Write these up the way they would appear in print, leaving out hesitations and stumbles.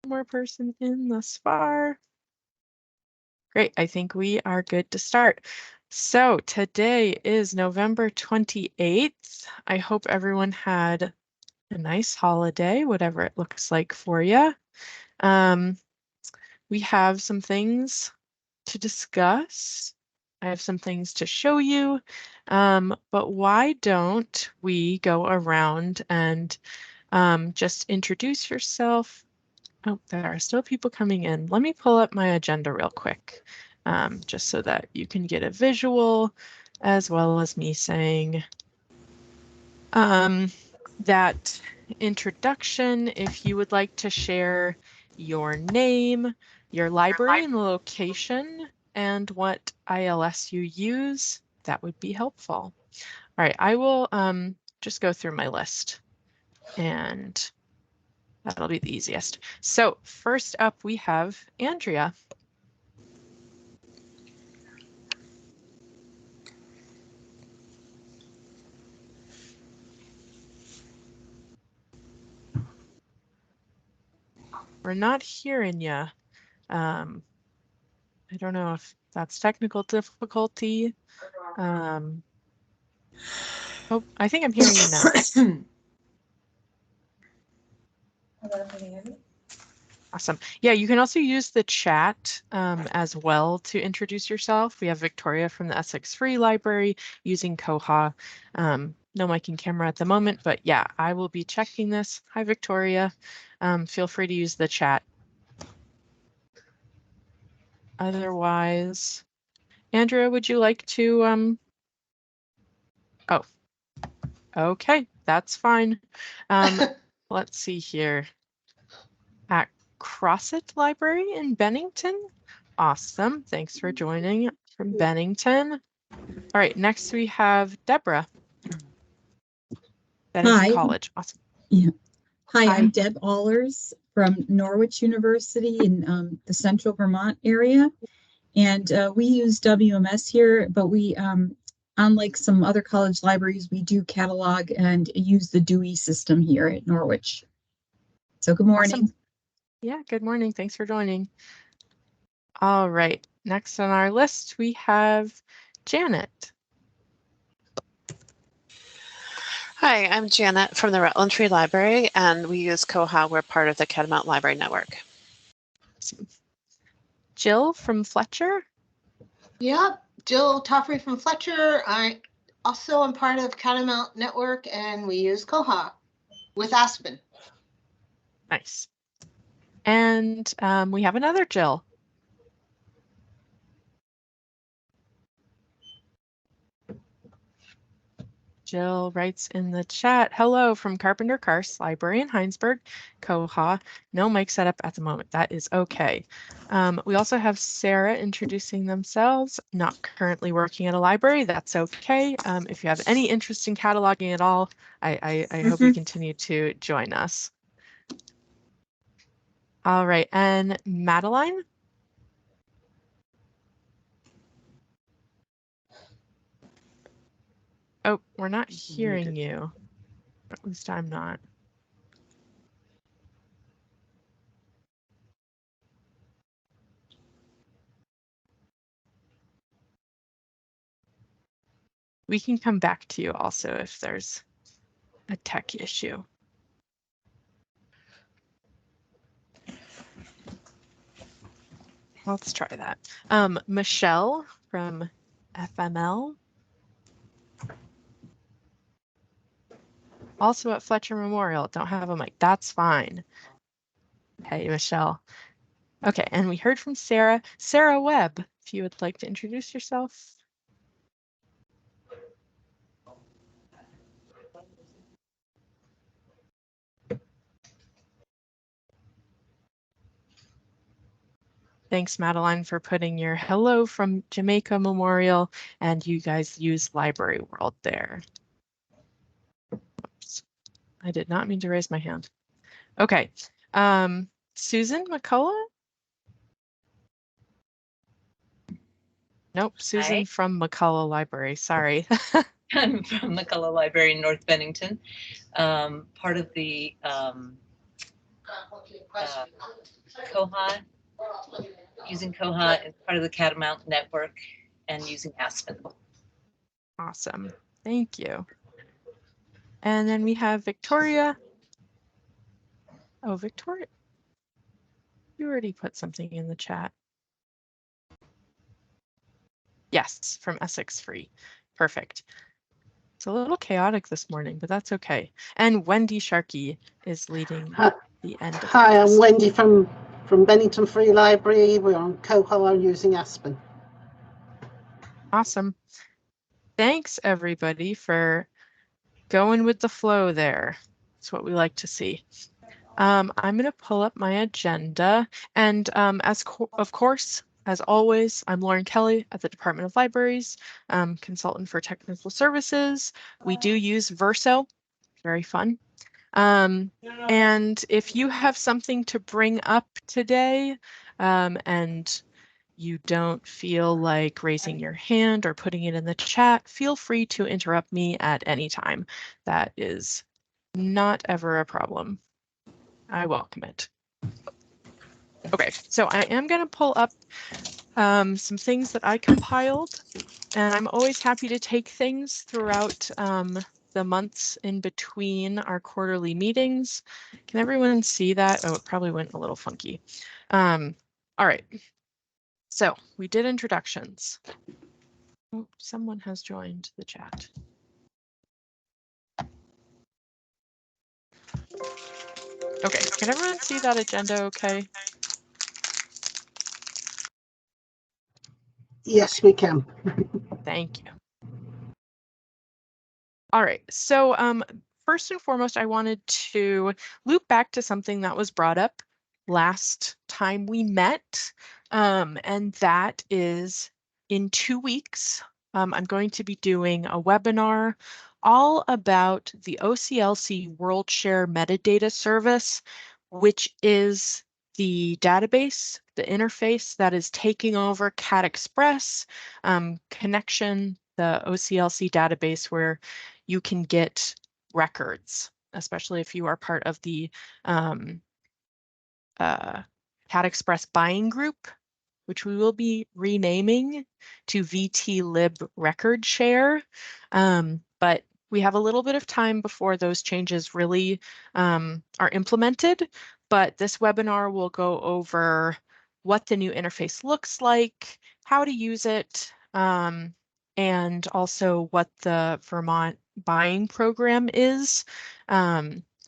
more person in thus far. Great, I think we are good to start. So today is November 28th. I hope everyone had a nice holiday, whatever it looks like for you. We have some things to discuss. I have some things to show you, but why don't we go around and just introduce yourself. Oh, there are still people coming in. Let me pull up my agenda real quick, just so that you can get a visual, as well as me saying that introduction. If you would like to share your name, your library and the location, and what ILS you use, that would be helpful. All right, I will just go through my list, and that'll be the easiest. So first up, we have Andrea. We're not hearing you. I don't know if that's technical difficulty. Oh, I think I'm hearing you now. Awesome. Yeah, you can also use the chat as well to introduce yourself. We have Victoria from the Essex Free Library using Koha. No mic and camera at the moment, but yeah, I will be checking this. Hi, Victoria. Feel free to use the chat. Otherwise, Andrea, would you like to, oh, okay, that's fine. Let's see here. At Crosset Library in Bennington. Awesome. Thanks for joining from Bennington. All right, next we have Deborah. Bennington College. Awesome. Yeah. Hi, I'm Deb Allers from Norwich University in the central Vermont area. And we use WMS here, but we, unlike some other college libraries, we do catalog and use the Dewey system here at Norwich. So good morning. Awesome. Yeah, good morning. Thanks for joining. All right, next on our list, we have Janet. Hi, I'm Janet from the Rutland Free Library, and we use Koha. We're part of the Catamount Library Network. Awesome. Jill from Fletcher. Yep, Jill Toffrey from Fletcher. I also am part of Catamount Network, and we use Koha with Aspen. Nice. And we have another Jill. Jill writes in the chat, hello from Carpenter Karst Library in Heinsberg, Koha. No mic setup at the moment. That is okay. We also have Sarah introducing themselves, not currently working at a library. That's okay. If you have any interest in cataloging at all, I hope you continue to join us. All right, and Madeline. Oh, we're not hearing you. At least I'm not. We can come back to you also if there's a tech issue. Let's try that. Michelle from FML. Also at Fletcher Memorial. Don't have a mic. That's fine. Hey, Michelle. Okay, and we heard from Sarah. Sarah Webb, if you would like to introduce yourself. Thanks, Madeline, for putting your hello from Jamaica Memorial, and you guys use Library World there. Oops. I did not mean to raise my hand. Okay, Susan McCullough? Nope, Susan Hi. from McCullough Library, sorry. I'm from McCullough Library in North Bennington, part of the Koha, using Koha as part of the Catamount network, and using Aspen. Awesome. Thank you. And then we have Victoria. Oh, Victoria, you already put something in the chat. Yes, from Essex Free. Perfect. It's a little chaotic this morning, but that's okay. And Wendy Sharkey is leading the end of Hi, this. I'm Wendy from Bennington Free Library. We're on Koha using Aspen. Awesome. Thanks, everybody, for going with the flow there. That's what we like to see. I'm going to pull up my agenda. And of course, as always, I'm Lauren Kelly at the Department of Libraries, consultant for technical services. We do use Verso, very fun. And if you have something to bring up today, and you don't feel like raising your hand or putting it in the chat, feel free to interrupt me at any time. That is not ever a problem. I welcome it. Okay, so I am going to pull up some things that I compiled, and I'm always happy to take things throughout the months in between our quarterly meetings. Can everyone see that? Oh, it probably went a little funky. All right. So we did introductions. Oh, someone has joined the chat. Okay, can everyone see that agenda okay? Yes, we can. Thank you. All right, so first and foremost, I wanted to loop back to something that was brought up last time we met, and that is in 2 weeks, I'm going to be doing a webinar all about the OCLC WorldShare metadata service, which is the database, the interface that is taking over Cat Express connection, the OCLC database where you can get records, especially if you are part of the Cat Express buying group, which we will be renaming to VT-lib Record Share. But we have a little bit of time before those changes really are implemented. But this webinar will go over what the new interface looks like, how to use it, and also what the Vermont buying program is.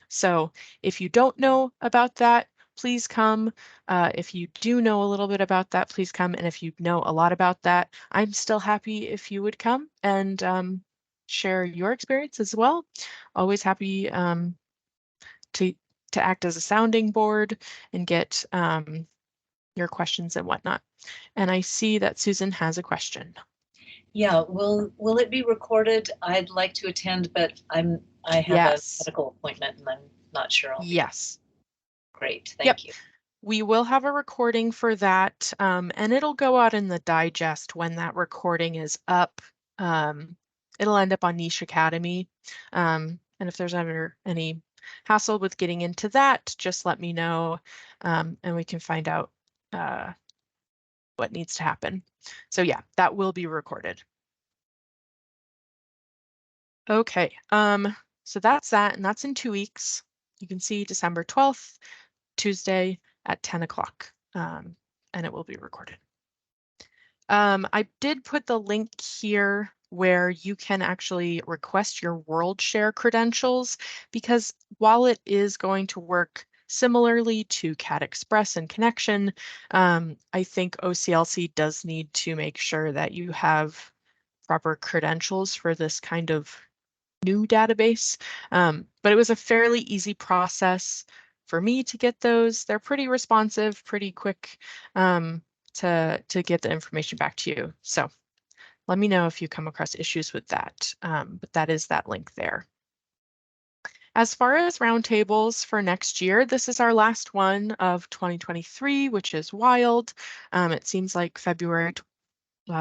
So if you don't know about that, please come. If you do know a little bit about that, please come. And if you know a lot about that, I'm still happy if you would come and share your experience as well. Always happy to act as a sounding board and get your questions and whatnot. And I see that Susan has a question. Yeah, will it be recorded? I'd like to attend, but I have Yes. a medical appointment and I'm not sure I'll be. Yes. Great, thank you. We will have a recording for that, and it'll go out in the digest when that recording is up. It'll end up on Niche Academy. And if there's ever any hassle with getting into that, just let me know, and we can find out what needs to happen. So yeah, that will be recorded. Okay, so that's that, and that's in 2 weeks. You can see December 12th, Tuesday at 10 o'clock, and it will be recorded. I did put the link here where you can actually request your WorldShare credentials, because while it is going to work similarly to Cat Express and Connection, I think OCLC does need to make sure that you have proper credentials for this kind of new database. But it was a fairly easy process for me to get those. They're pretty responsive, pretty quick to get the information back to you. So let me know if you come across issues with that, but that is that link there. As far as roundtables for next year, this is our last one of 2023, which is wild. It seems like February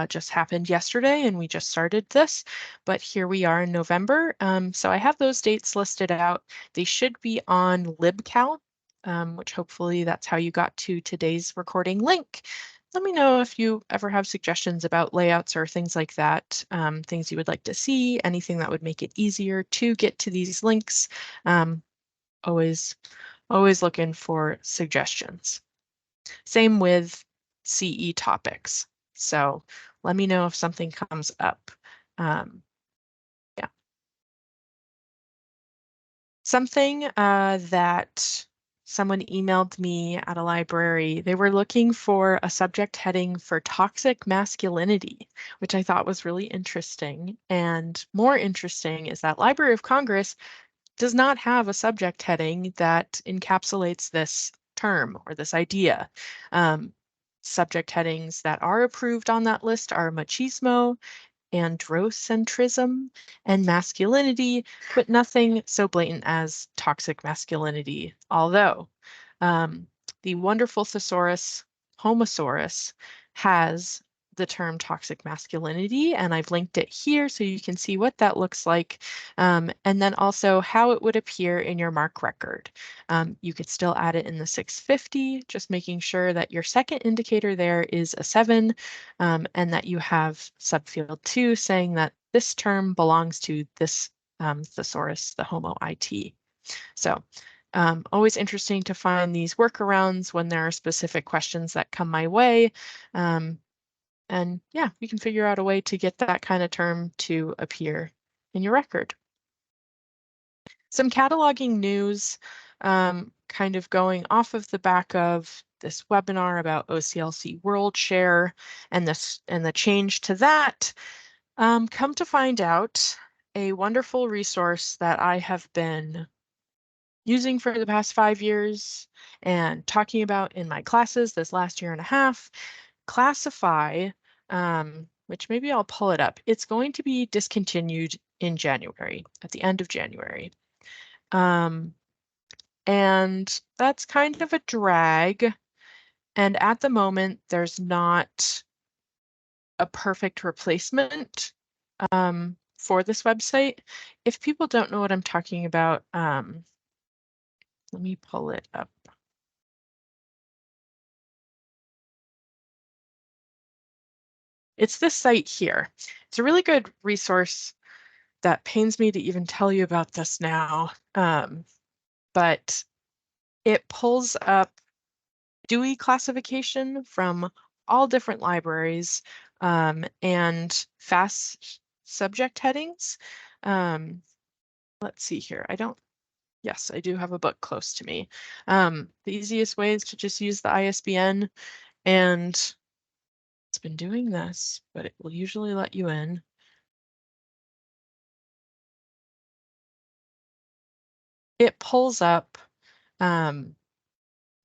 just happened yesterday and we just started this, but here we are in November. So I have those dates listed out. They should be on LibCal. which hopefully that's how you got to today's recording link. Let me know if you ever have suggestions about layouts or things like that, things you would like to see, anything that would make it easier to get to these links. Always looking for suggestions. Same with CE topics. So let me know if something comes up. Yeah. Something that someone emailed me at a library, they were looking for a subject heading for toxic masculinity, which I thought was really interesting. And more interesting is that Library of Congress does not have a subject heading that encapsulates this term or this idea. Subject headings that are approved on that list are machismo, androcentrism, and masculinity, but nothing so blatant as toxic masculinity. Although the wonderful thesaurus Homosaurus has the term toxic masculinity, and I've linked it here so you can see what that looks like, and then also how it would appear in your MARC record. You could still add it in the 650, just making sure that your second indicator there is a 7, and that you have subfield 2 saying that this term belongs to this thesaurus, the Homo IT. So always interesting to find these workarounds when there are specific questions that come my way. And yeah, we can figure out a way to get that kind of term to appear in your record. Some cataloging news, kind of going off of the back of this webinar about OCLC World Share and the change to that. Come to find out, a wonderful resource that I have been using for the past 5 years and talking about in my classes this last year and a half, Classify, which maybe I'll pull it up. It's going to be discontinued in January, at the end of January. And that's kind of a drag. And at the moment, there's not a perfect replacement for this website. If people don't know what I'm talking about, let me pull it up. It's this site here. It's a really good resource that pains me to even tell you about this now, but it pulls up Dewey classification from all different libraries and FAST subject headings. Let's see here. Yes, I do have a book close to me. The easiest way is to just use the ISBN, and it's been doing this, but it will usually let you in. It pulls up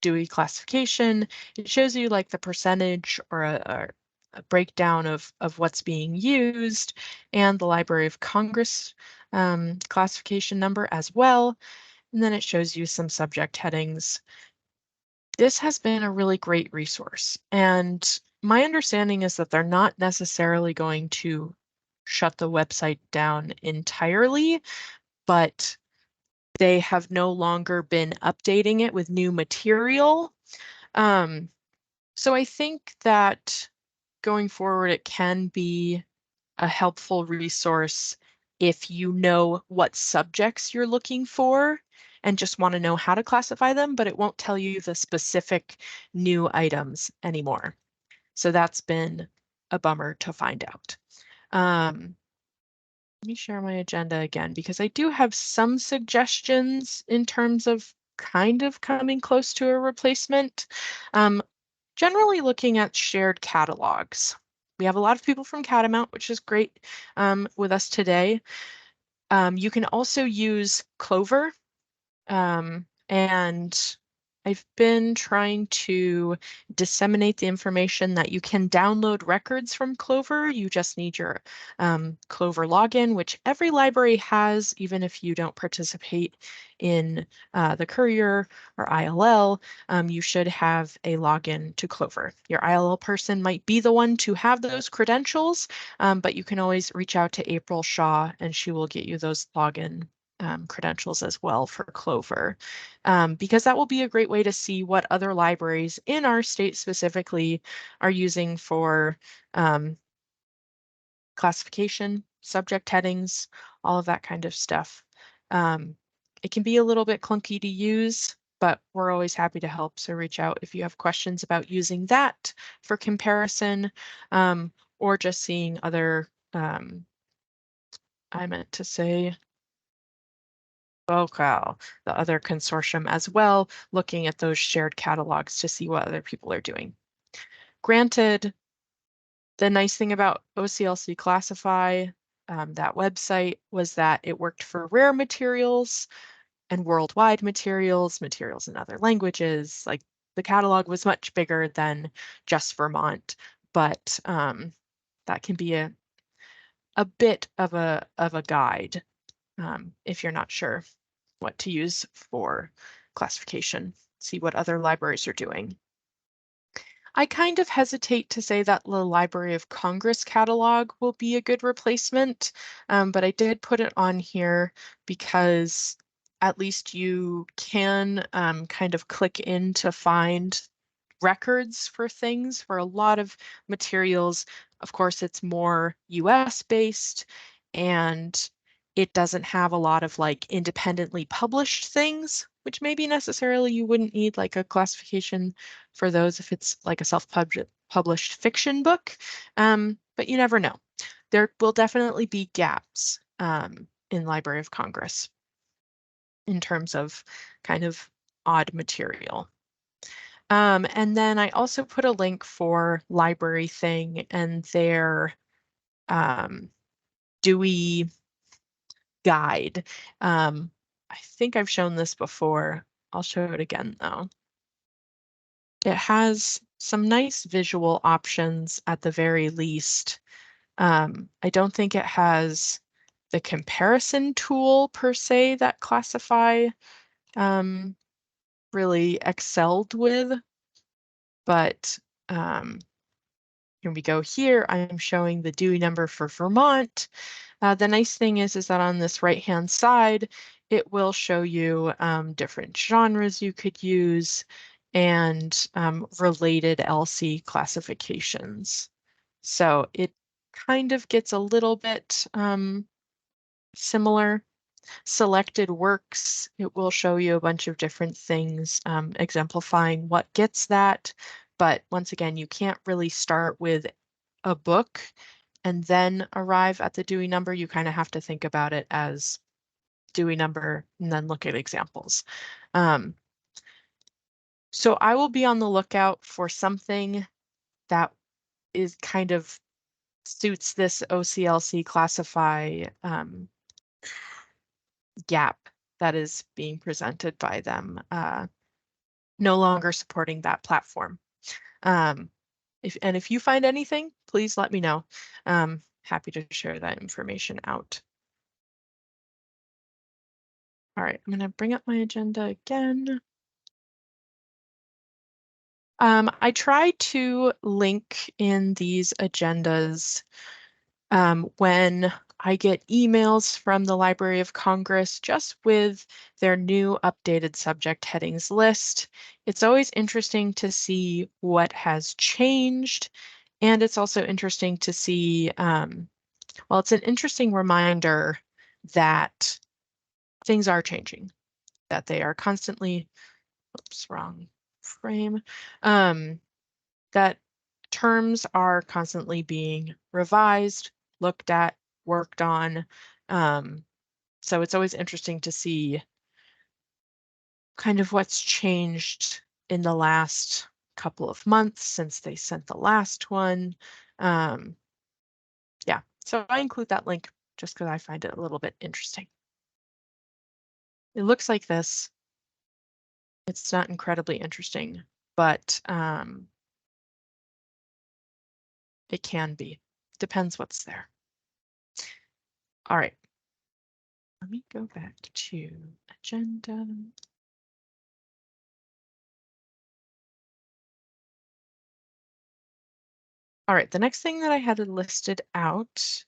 Dewey classification. It shows you like the percentage or a breakdown of what's being used, and the Library of Congress classification number as well. And then it shows you some subject headings. This has been a really great resource, and my understanding is that they're not necessarily going to shut the website down entirely, but they have no longer been updating it with new material. So I think that going forward, it can be a helpful resource if you know what subjects you're looking for and just want to know how to classify them, but it won't tell you the specific new items anymore. So that's been a bummer to find out. Let me share my agenda again, because I do have some suggestions in terms of kind of coming close to a replacement. Generally looking at shared catalogs. We have a lot of people from Catamount, which is great with us today. You can also use Clover, and I've been trying to disseminate the information that you can download records from Clover. You just need your Clover login, which every library has, even if you don't participate in the Courier or ILL, you should have a login to Clover. Your ILL person might be the one to have those credentials, but you can always reach out to April Shaw and she will get you those login credentials as well for Clover, because that will be a great way to see what other libraries in our state specifically are using for classification, subject headings, all of that kind of stuff. It can be a little bit clunky to use, but we're always happy to help. So reach out if you have questions about using that for comparison, or just seeing other, I meant to say, the other consortium as well, looking at those shared catalogs to see what other people are doing. Granted, the nice thing about OCLC Classify, that website, was that it worked for rare materials and worldwide materials, materials in other languages. Like the catalog was much bigger than just Vermont, but that can be a bit of a guide if you're not sure what to use for classification. See what other libraries are doing. I kind of hesitate to say that the Library of Congress catalog will be a good replacement, but I did put it on here because at least you can kind of click in to find records for things. For a lot of materials, of course, it's more US based, and it doesn't have a lot of like independently published things, which maybe necessarily you wouldn't need like a classification for those if it's like a self-published fiction book, but you never know. There will definitely be gaps in Library of Congress in terms of kind of odd material. And then I also put a link for Library Thing and their Dewey guide. I think I've shown this before. I'll show it again though. It has some nice visual options at the very least. I don't think it has the comparison tool per se that Classify really excelled with, but here we go. Here I'm showing the Dewey number for Vermont. The nice thing is that on this right-hand side, it will show you different genres you could use and related LC classifications. So it kind of gets a little bit similar. Selected works, it will show you a bunch of different things exemplifying what gets that. But once again, you can't really start with a book and then arrive at the Dewey number. You kind of have to think about it as Dewey number and then look at examples. So I will be on the lookout for something that is kind of suits this OCLC Classify gap that is being presented by them, no longer supporting that platform. If you find anything, please let me know. Happy to share that information out. All right, I'm going to bring up my agenda again. I try to link in these agendas when I get emails from the Library of Congress just with their new updated subject headings list. It's always interesting to see what has changed. And it's also interesting to see, well, it's an interesting reminder that things are changing, that they are constantly, oops, wrong frame, that terms are constantly being revised, looked at, worked on. So it's always interesting to see kind of what's changed in the last couple of months since they sent the last one. Yeah, so I include that link just because I find it a little bit interesting. It looks like this. It's not incredibly interesting, but it can be. Depends what's there. All right. Let me go back to agenda. All right, the next thing that I had listed out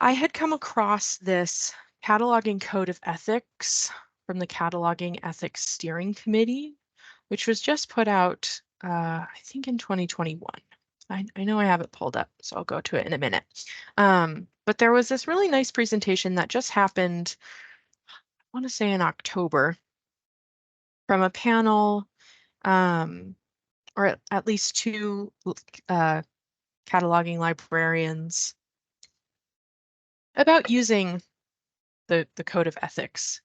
I had come across this cataloging code of ethics from the Cataloging Ethics Steering Committee, which was just put out, I think in 2021. I know I have it pulled up, so I'll go to it in a minute. But there was this really nice presentation that just happened, I want to say in October, from a panel, or at least two cataloging librarians, about using the code of ethics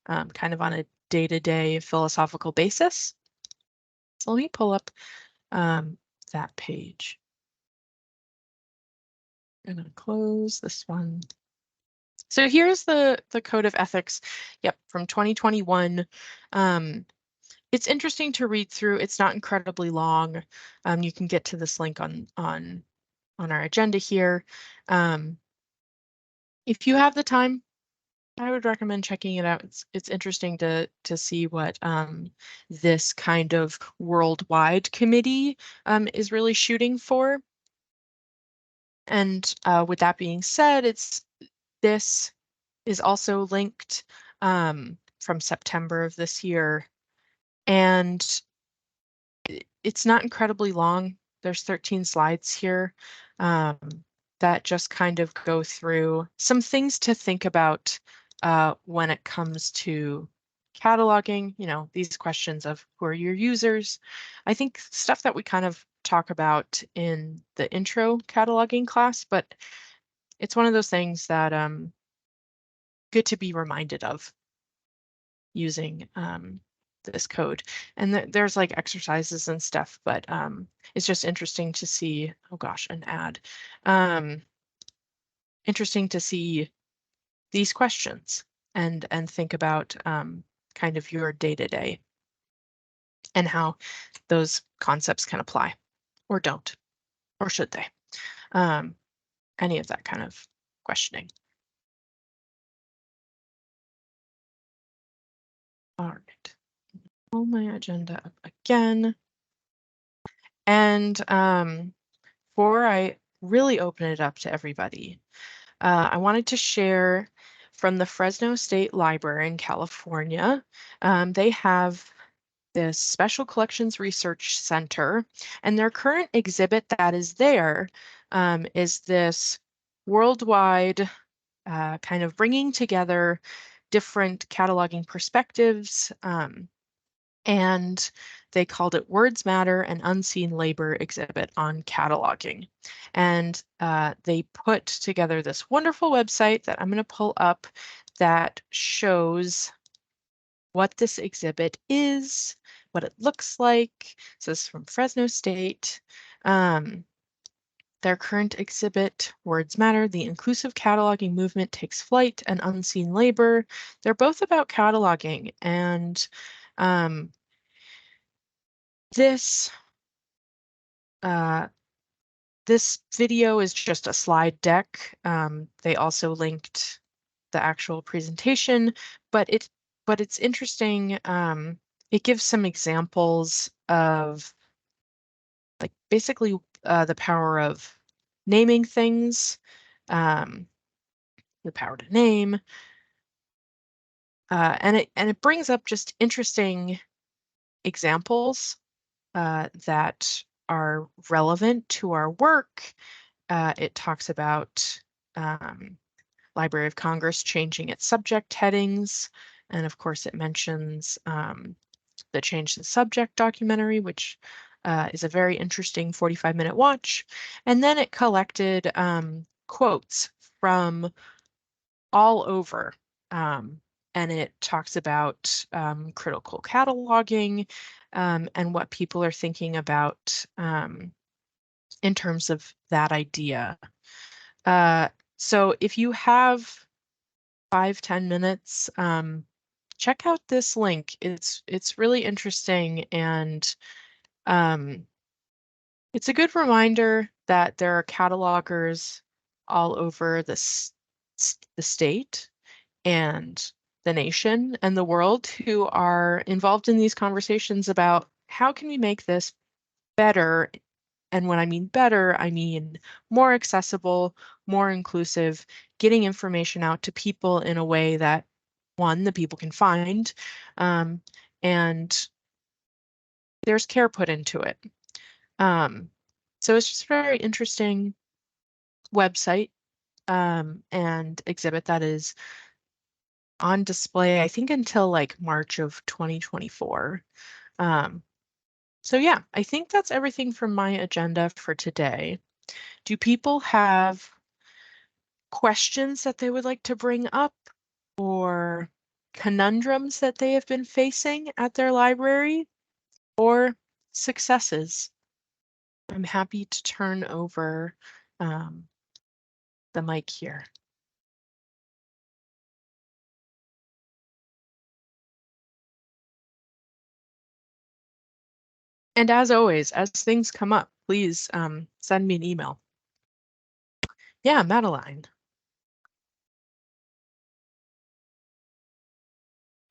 kind of on a day-to-day philosophical basis. So let me pull up that page. I'm going to close this one. So here's the code of ethics. Yep, from 2021. It's interesting to read through. It's not incredibly long. You can get to this link on our agenda here. If you have the time, I would recommend checking it out. It's interesting to see what this kind of worldwide committee is really shooting for. And with that being said, this is also linked from September of this year, and it's not incredibly long. There's 13 slides here that just kind of go through some things to think about when it comes to cataloging, these questions of who are your users. I think stuff that we kind of talk about in the intro cataloging class, but it's one of those things that good to be reminded of using this code. And there's like exercises and stuff, but it's just interesting to see, oh gosh, an ad. Interesting to see these questions and think about kind of your day-to-day and how those concepts can apply or don't, or should they? Any of that kind of questioning. All right, pull my agenda up again. And before I really open it up to everybody, I wanted to share from the Fresno State Library in California. They have this Special Collections Research Center, and their current exhibit that is there is this worldwide kind of bringing together different cataloging perspectives, and they called it Words Matter, an Unseen Labor exhibit on cataloging. And they put together this wonderful website that I'm going to pull up that shows what this exhibit is, what it looks like. So this is from Fresno State. Their current exhibit, Words Matter, the Inclusive Cataloging Movement Takes Flight, and Unseen Labor. They're both about cataloging, and this video is just a slide deck. They also linked the actual presentation, but it's interesting. It gives some examples of like basically the power of naming things, the power to name, and it brings up just interesting examples that are relevant to our work. It talks about Library of Congress changing its subject headings, and of course it mentions the Change the Subject documentary, which is a very interesting 45-minute watch. And then it collected quotes from all over, and it talks about critical cataloging and what people are thinking about in terms of that idea. So if you have 5-10 minutes, check out this link. It's really interesting, and it's a good reminder that there are catalogers all over the state and the nation and the world who are involved in these conversations about how can we make this better And when I mean better, I mean more accessible, more inclusive, getting information out to people in a way that, one, the people can find, and there's care put into it. So it's just a very interesting website and exhibit that is on display, I think, until like March of 2024. So yeah, I think that's everything from my agenda for today. Do people have questions that they would like to bring up or conundrums that they have been facing at their library or successes? I'm happy to turn over the mic here. And as always, as things come up, please send me an email. Yeah, Madeline.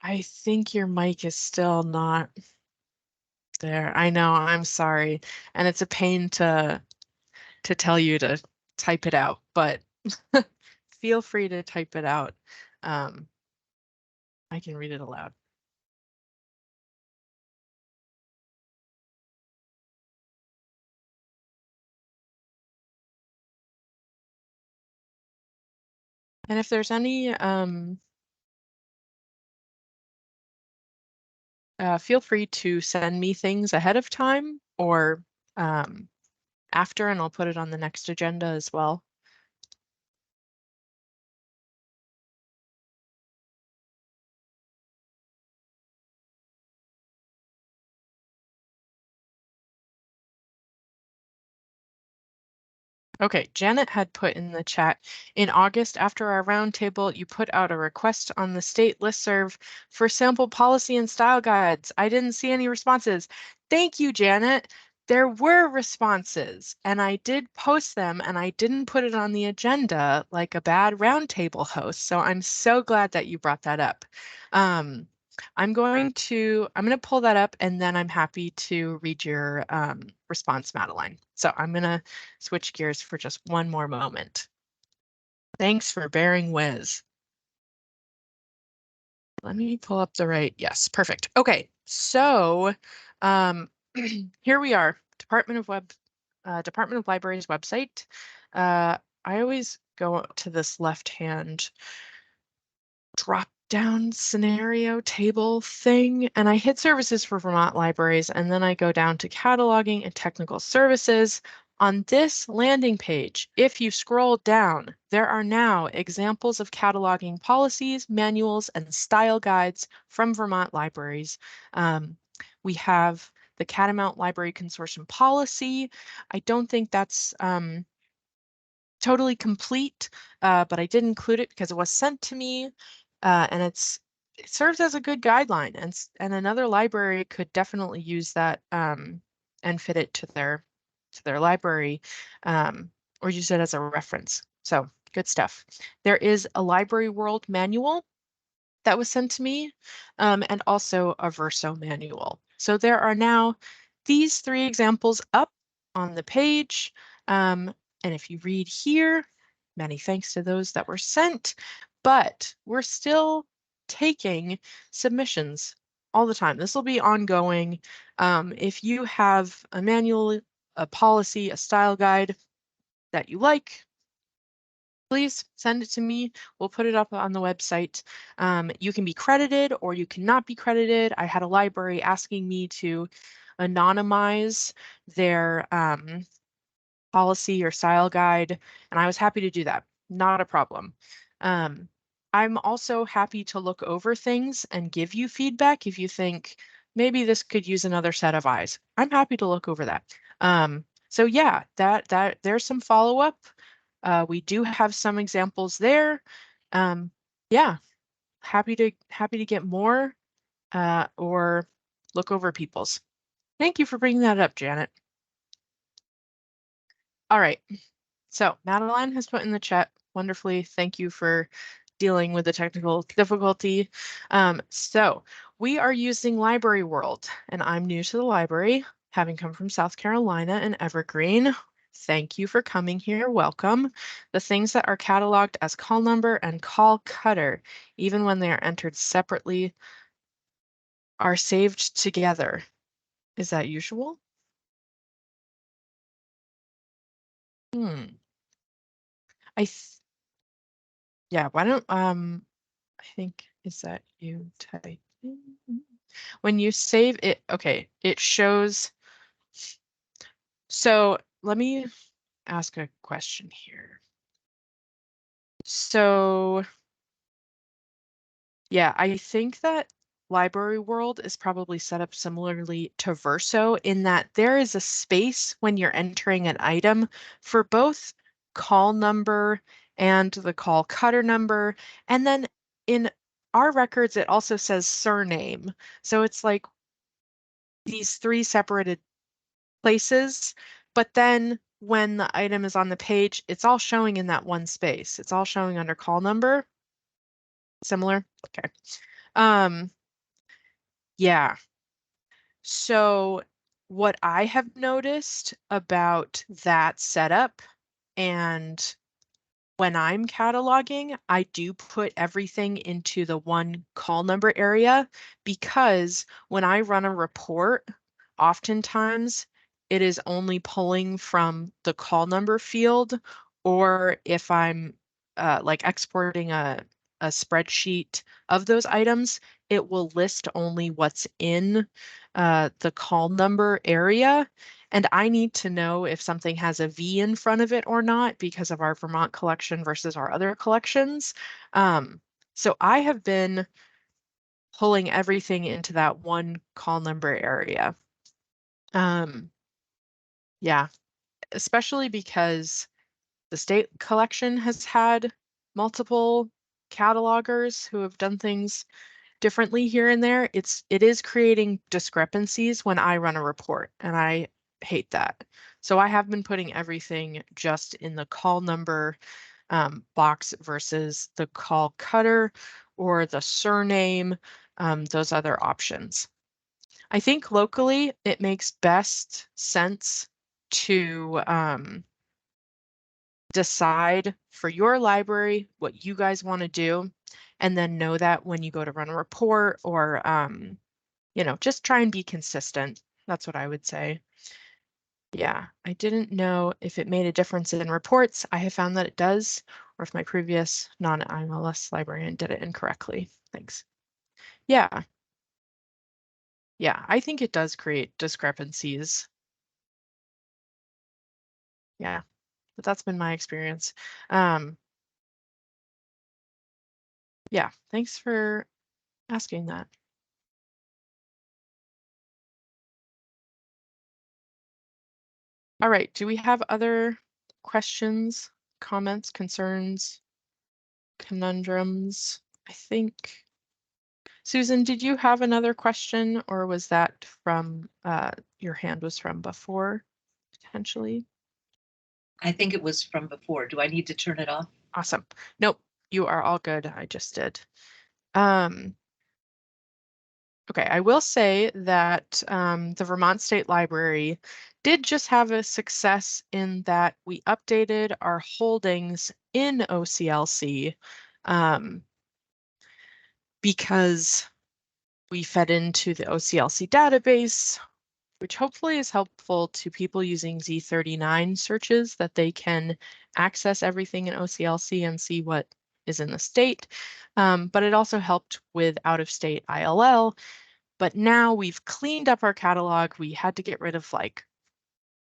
I think your mic is still not there. I know, I'm sorry. And it's a pain to tell you to type it out, but feel free to type it out. I can read it aloud. And if there's any, feel free to send me things ahead of time or after, and I'll put it on the next agenda as well. Okay, Janet had put in the chat, in August, after our roundtable, you put out a request on the state listserv for sample policy and style guides. I didn't see any responses. Thank you, Janet. There were responses, and I did post them, and I didn't put it on the agenda like a bad roundtable host. So I'm so glad that you brought that up. I'm going to pull that up, and then I'm happy to read your response, Madeline. So I'm going to switch gears for just one more moment. Thanks for bearing with. Let me pull up the right. Yes, perfect. Okay, so here we are, Department of Libraries website. I always go to this left-hand drop down scenario table thing, and I hit services for Vermont libraries, and then I go down to cataloging and technical services. On this landing page, if you scroll down, there are now examples of cataloging policies, manuals, and style guides from Vermont libraries. We have the Catamount Library Consortium policy. I don't think that's totally complete, but I did include it because it was sent to me, and it serves as a good guideline, and another library could definitely use that and fit it to their library, or use it as a reference. So good stuff. There is a Library World manual that was sent to me, and also a Verso manual. So there are now these 3 examples up on the page. And if you read here, many thanks to those that were sent, but we're still taking submissions all the time. This will be ongoing. If you have a manual, a policy, a style guide that you like, please send it to me. We'll put it up on the website. You can be credited or you cannot be credited. I had a library asking me to anonymize their policy or style guide, and I was happy to do that. Not a problem. I'm also happy to look over things and give you feedback if you think maybe this could use another set of eyes. I'm happy to look over that. So yeah, that there's some follow-up. We do have some examples there. Yeah, happy to get more or look over people's. Thank you for bringing that up, Janet. All right, so Madeline has put in the chat wonderfully. Thank you for dealing with the technical difficulty. So we are using Library World, and I'm new to the library. having come from South Carolina and Evergreen, thank you for coming here. Welcome. The things that are cataloged as call number and call cutter, even when they are entered separately, are saved together. Is that usual? Yeah, why don't I think is that you type when you save it, okay, it shows. So let me ask a question here. So yeah, I think that Library World is probably set up similarly to Verso in that there is a space when you're entering an item for both call number and the call cutter number. And then in our records, it also says surname. So it's like these three separated places, but then when the item is on the page, it's all showing in that one space. It's all showing under call number. Similar? Okay. Yeah. So what I have noticed about that setup, and when I'm cataloging, I do put everything into the one call number area because when I run a report, oftentimes it is only pulling from the call number field, or if I'm like exporting a spreadsheet of those items, it will list only what's in the call number area. And I need to know if something has a V in front of it or not because of our Vermont collection versus our other collections. So I have been pulling everything into that one call number area. Yeah, especially because the state collection has had multiple catalogers who have done things differently here and there. It is creating discrepancies when I run a report, and I hate that. So I have been putting everything just in the call number box versus the call cutter or the surname, those other options. I think locally it makes best sense to decide for your library what you guys want to do, and then know that when you go to run a report or, just try and be consistent. That's what I would say. Yeah, I didn't know if it made a difference in reports. I have found that it does, or if my previous non-IMLS librarian did it incorrectly. Thanks. Yeah. Yeah, I think it does create discrepancies. Yeah, but that's been my experience. Yeah, thanks for asking that. All right, do we have other questions, comments, concerns, conundrums? I think, Susan, did you have another question, or was that from, your hand was from before, potentially? I think it was from before. Do I need to turn it off? Awesome. Nope, you are all good. I just did. Okay, I will say that the Vermont State Library did just have a success in that we updated our holdings in OCLC because we fed into the OCLC database, which hopefully is helpful to people using Z39 searches, that they can access everything in OCLC and see what is in the state. But it also helped with out-of-state ILL. But now we've cleaned up our catalog. We had to get rid of like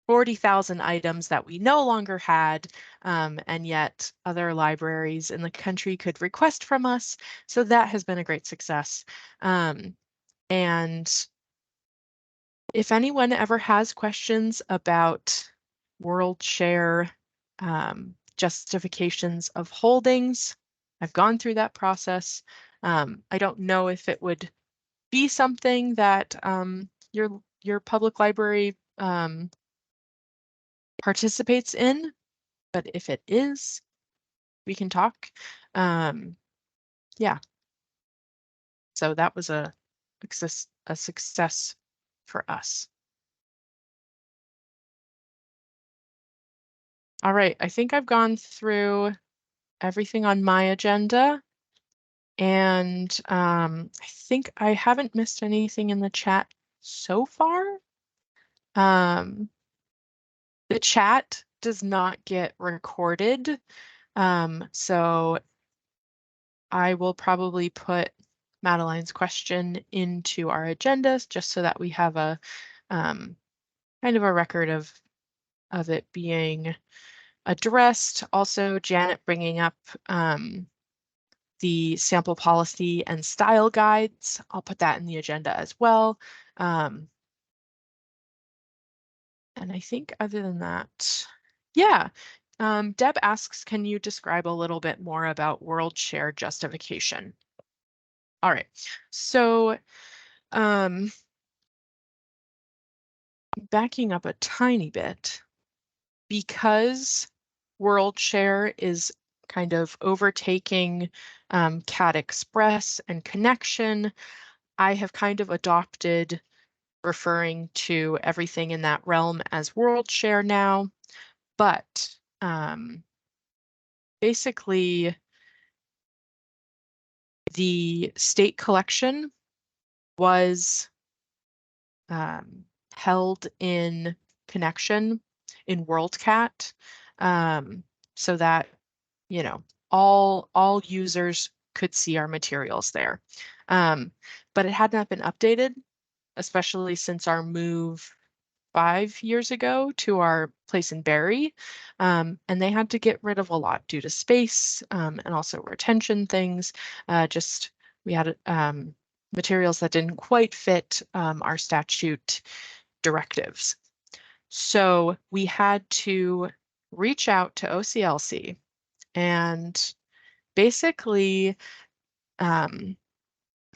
40,000 items that we no longer had, and yet other libraries in the country could request from us. So that has been a great success. And if anyone ever has questions about world share justifications of holdings, I've gone through that process. I don't know if it would be something that your public library participates in, but if it is, we can talk. Yeah. So that was a success for us. All right, I think I've gone through everything on my agenda. And I think I haven't missed anything in the chat so far. The chat does not get recorded. So I will probably put Madeline's question into our agendas just so that we have a kind of a record of it being addressed. Also, Janet bringing up the sample policy and style guides. I'll put that in the agenda as well. And I think other than that, yeah. Deb asks, can you describe a little bit more about world share justification? All right, so backing up a tiny bit, because world share is kind of overtaking CAT Express and connection, I have kind of adopted referring to everything in that realm as world share now, but basically the state collection was held in connection in WorldCat, so that, you know, all users could see our materials there. But it had not been updated, especially since our move 5 years ago to our place in Barrie, and they had to get rid of a lot due to space and also retention things. Just we had materials that didn't quite fit our statute directives. So we had to reach out to OCLC and basically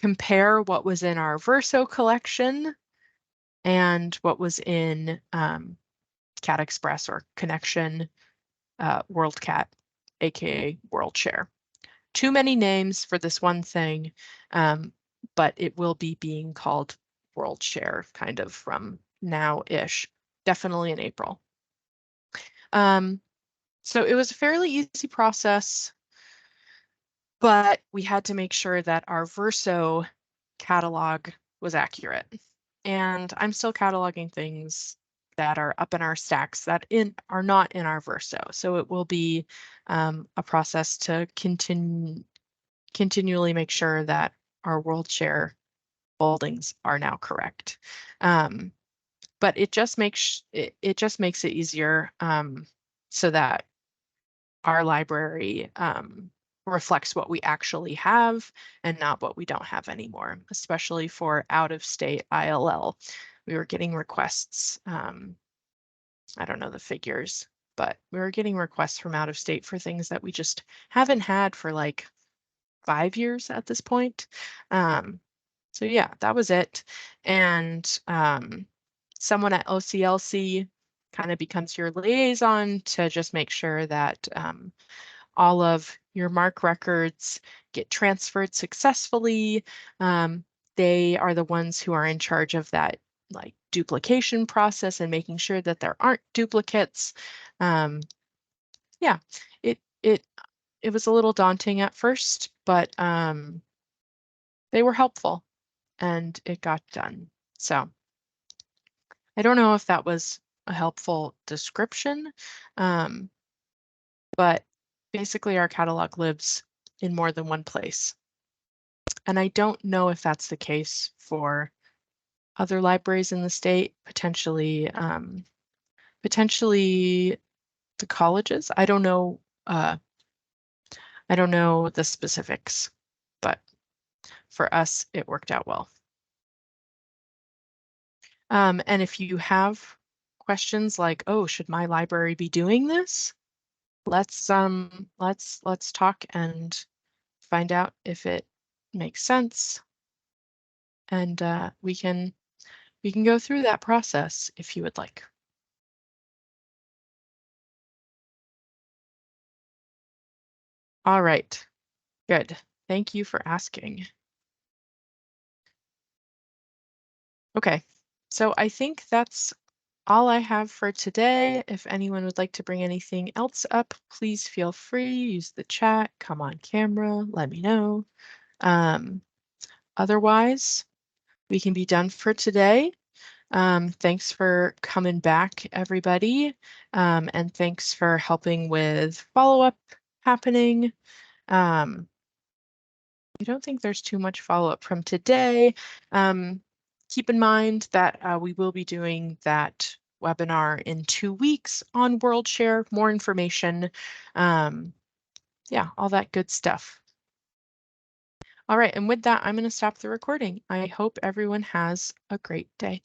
compare what was in our Verso collection and what was in CAT Express or Connection WorldCat, aka WorldShare. Too many names for this one thing, but it will be being called WorldShare kind of from now-ish, definitely in April. So it was a fairly easy process, but we had to make sure that our Verso catalog was accurate. And I'm still cataloging things that are up in our stacks that are not in our Verso. So it will be a process to continually make sure that our world share foldings are now correct. But it just makes it easier so that our library reflects what we actually have and not what we don't have anymore, especially for out-of-state ILL. We were getting requests, I don't know the figures, but we were getting requests from out of state for things that we just haven't had for like 5 years at this point. So yeah, that was it. And someone at OCLC kind of becomes your liaison to just make sure that all of your MARC records get transferred successfully. They are the ones who are in charge of that like duplication process and making sure that there aren't duplicates. Yeah, it was a little daunting at first, but they were helpful and it got done. So I don't know if that was a helpful description, but basically our catalog lives in more than one place. And I don't know if that's the case for other libraries in the state, potentially the colleges. I don't know the specifics, but for us, it worked out well. And if you have questions like, oh, should my library be doing this? Let's talk and find out if it makes sense. And we can go through that process if you would like. All right, good. Thank you for asking. Okay, so I think that's all I have for today. If anyone would like to bring anything else up, please feel free. Use the chat, come on camera, let me know. Otherwise, we can be done for today. Thanks for coming back, everybody. And thanks for helping with follow-up happening. I don't think there's too much follow-up from today. Keep in mind that we will be doing that webinar in 2 weeks on WorldShare, more information. Yeah, all that good stuff. All right, and with that, I'm going to stop the recording. I hope everyone has a great day.